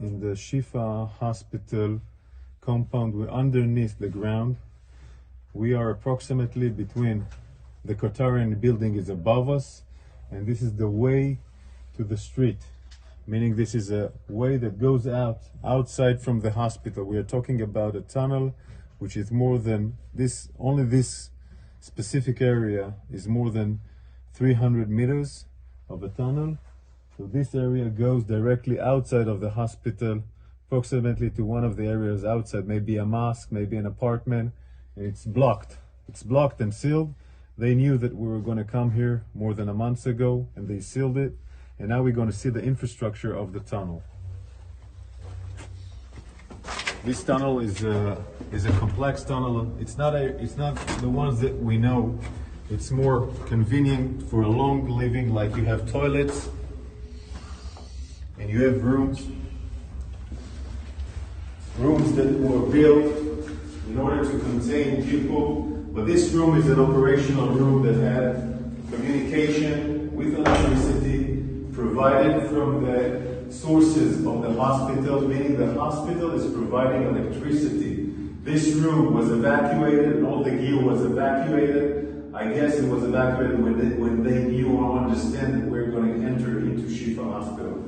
in the Shifa hospital compound. We're underneath the ground. We are approximately between the Qatarian building is above us, and this is the way to the street, meaning this is a way that goes outside from the hospital. We are talking about a tunnel which is more than this, only this specific area is more than 300 meters of a tunnel. So this area goes directly outside of the hospital, approximately to one of the areas outside, maybe a mosque, maybe an apartment, and it's blocked. It's blocked and sealed. They knew that we were going to come here more than a month ago, and they sealed it. And now we're going to see the infrastructure of the tunnel. This tunnel is a complex tunnel. It's not the ones that we know. It's more convenient for a long living, like you have toilets and you have rooms that were built in order to contain people. But this room is an operational room that had communication with electricity provided from the sources of the hospital, meaning the hospital is providing electricity. This room was evacuated, and all the gear was evacuated. I guess it was evacuated when they knew or understand that we're going to enter into Shifa Hospital.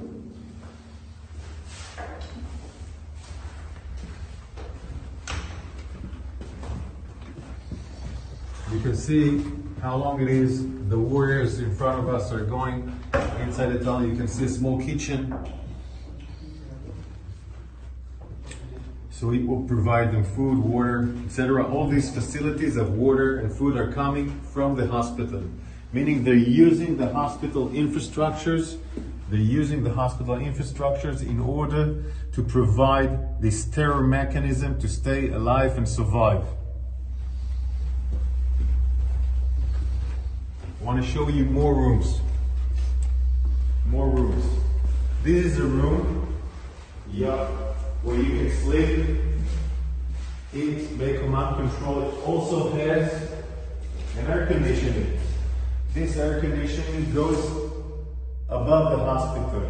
You can see how long it is. The warriors in front of us are going inside the tunnel. You can see a small kitchen. So it will provide them food, water, etc. All these facilities of water and food are coming from the hospital, meaning they're using the hospital infrastructures. They're using the hospital infrastructures in order to provide this terror mechanism to stay alive and survive. I want to show you more rooms. More rooms. This is a room, where you can sleep, eat, make command control. It also has an air conditioning. This air conditioning goes above the hospital.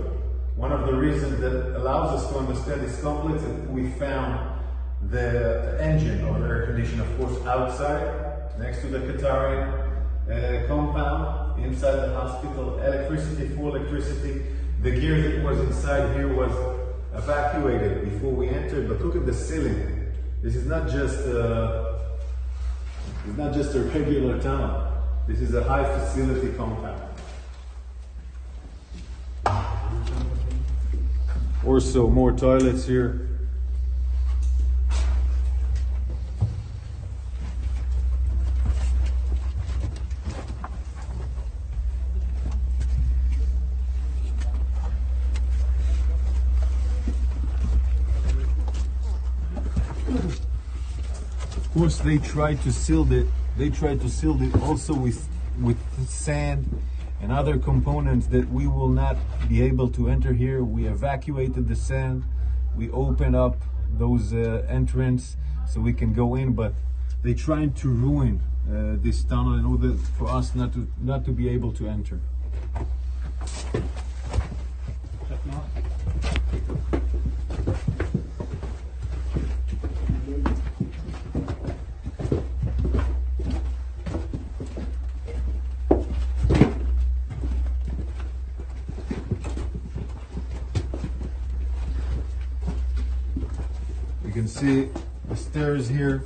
One of the reasons that allows us to understand this complex is that we found the engine of the air conditioner, of course, outside, next to the Qatarian compound, inside the hospital. Electricity, full electricity. The gear that was inside here was evacuated before we entered, but look at the ceiling. This is not just a regular tunnel. This is a high facility compound. Also more toilets here. Of course, they tried to seal it. They tried to seal it also with sand and other components that we will not be able to enter here. We evacuated the sand. We opened up those entrance so we can go in, but they tried to ruin this tunnel in order for us not to be able to enter. You can see the stairs here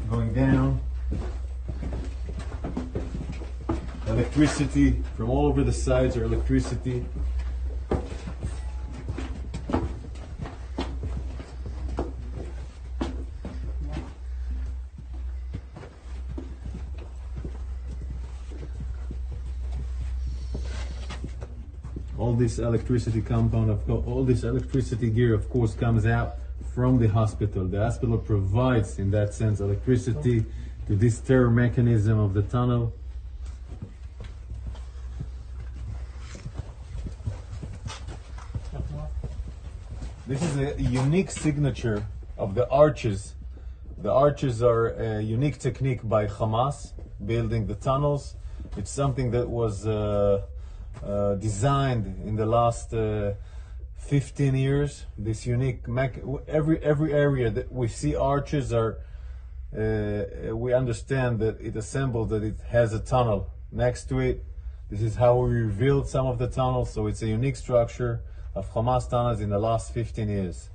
going down. Electricity from all over the sides are electricity. All this electricity compound, all this electricity gear, of course, comes out from the hospital. The hospital provides, in that sense, electricity to this terror mechanism of the tunnel. This is a unique signature of the arches. The arches are a unique technique by HAMAS, building the tunnels. It's something that was designed in the last 15 years. This unique every area that we see arches are we understand that it assembled, that it has a tunnel next to it. This is how we revealed some of the tunnels, so it's a unique structure of Hamas tunnels in the last 15 years.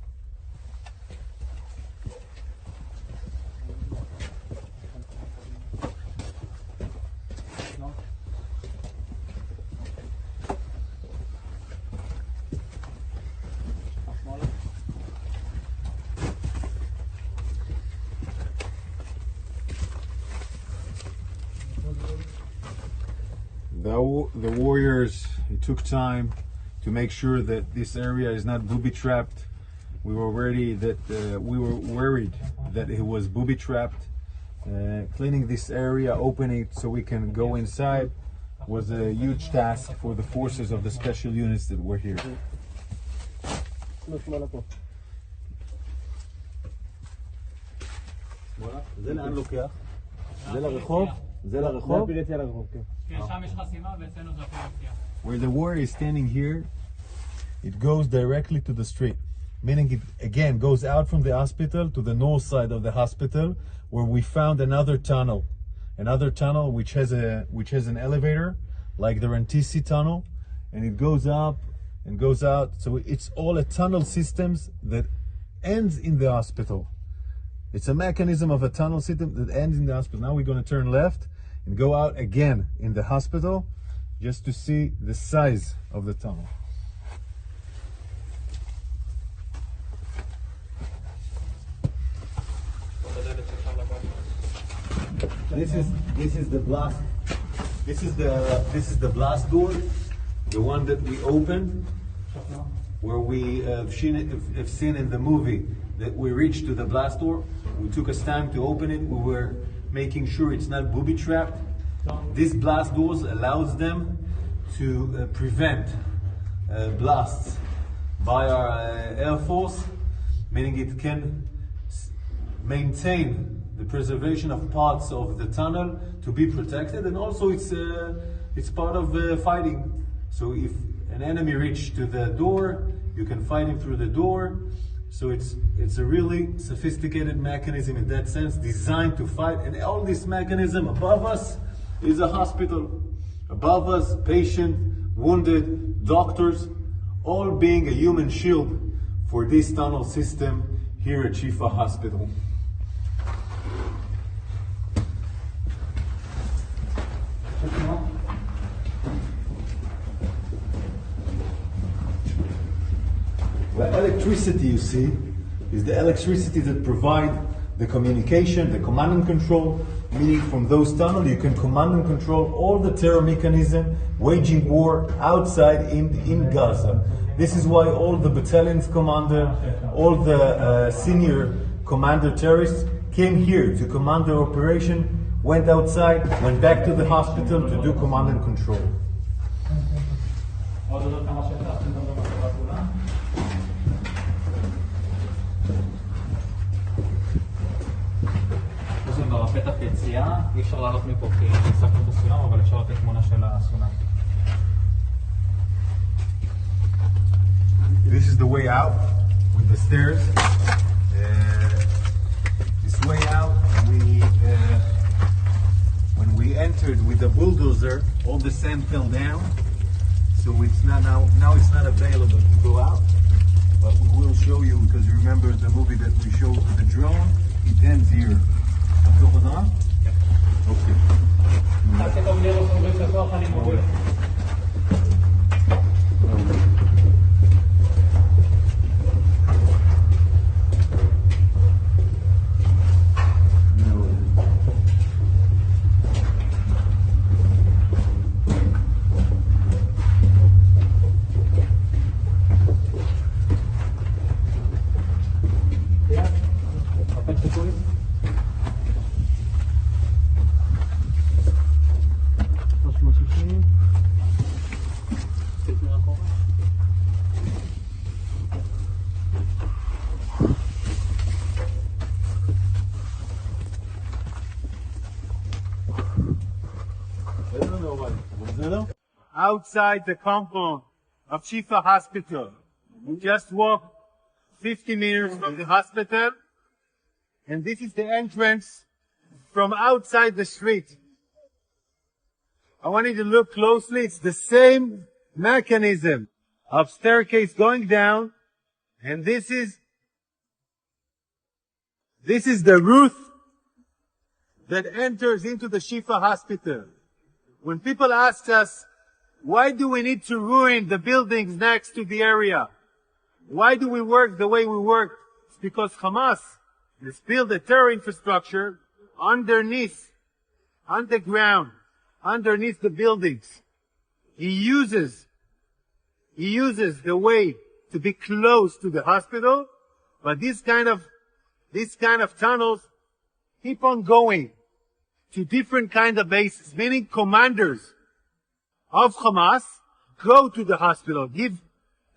The warriors, it took time to make sure that this area is not booby-trapped. We were worried that it was booby-trapped. Cleaning this area, opening it so we can go inside, was a huge task for the forces of the special units that were here. Where the warrior is standing here, it goes directly to the street, meaning it again goes out from the hospital to the north side of the hospital, where we found another tunnel which has an elevator like the Rantisi tunnel, and it goes up and goes out. So it's all a tunnel systems that ends in the hospital. It's a mechanism of a tunnel system that ends in the hospital. Now we're going to turn left and go out again in the hospital just to see the size of the tunnel. This is the blast. This is the blast door, the one that we opened, where we have seen in the movie that we reached to the blast door. We took us time to open it. We were making sure it's not booby-trapped. These blast doors allows them to prevent blasts by our Air Force, meaning it can maintain the preservation of parts of the tunnel to be protected, and also it's part of fighting. So if an enemy reaches to the door, you can fight him through the door. So it's a really sophisticated mechanism in that sense, designed to fight. And all this mechanism above us is a hospital. Above us, patient, wounded, doctors, all being a human shield for this tunnel system here at Shifa Hospital. The electricity you see is the electricity that provide the communication, the command and control, meaning from those tunnels you can command and control all the terror mechanism waging war outside in Gaza. This is why all the battalion's commander, all the senior commander terrorists came here to command their operation, went outside, went back to the hospital to do command and control. פתח יציאה, אי אפשר לעלות מפה כי נספנו את הסולם, אבל אפשר לתת תמונה של הסולם. This is the way out with the stairs. This way out, when we entered with the bulldozer, all the sand fell down. So it's not now it's not available to go out. But we will show you, because you remember the movie that we showed with the drone, it ends here. Outside the compound of Shifa Hospital, We just walked 50 meters from the hospital, and this is the entrance from outside the street. I want you to look closely. It's the same mechanism of staircase going down, and this is the roof that enters into the Shifa hospital. When people ask us, why do we need to ruin the buildings next to the area? Why do we work the way we work? It's because Hamas has built a terror infrastructure underneath, underground, underneath the buildings. He uses the way to be close to the hospital, but these kind of tunnels keep on going to different kind of bases, meaning commanders of Hamas go to the hospital, give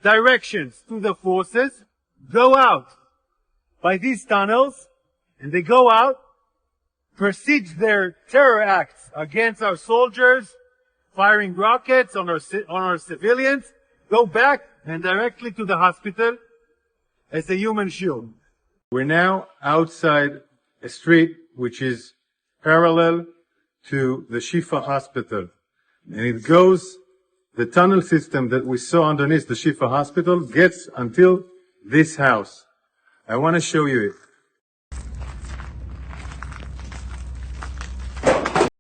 directions to the forces, go out by these tunnels, and they go out, proceed their terror acts against our soldiers, firing rockets on our civilians, go back and directly to the hospital as a human shield. We're now outside a street which is parallel to the Shifa hospital. And it goes, the tunnel system that we saw underneath the Shifa hospital gets until this house. I want to show you it.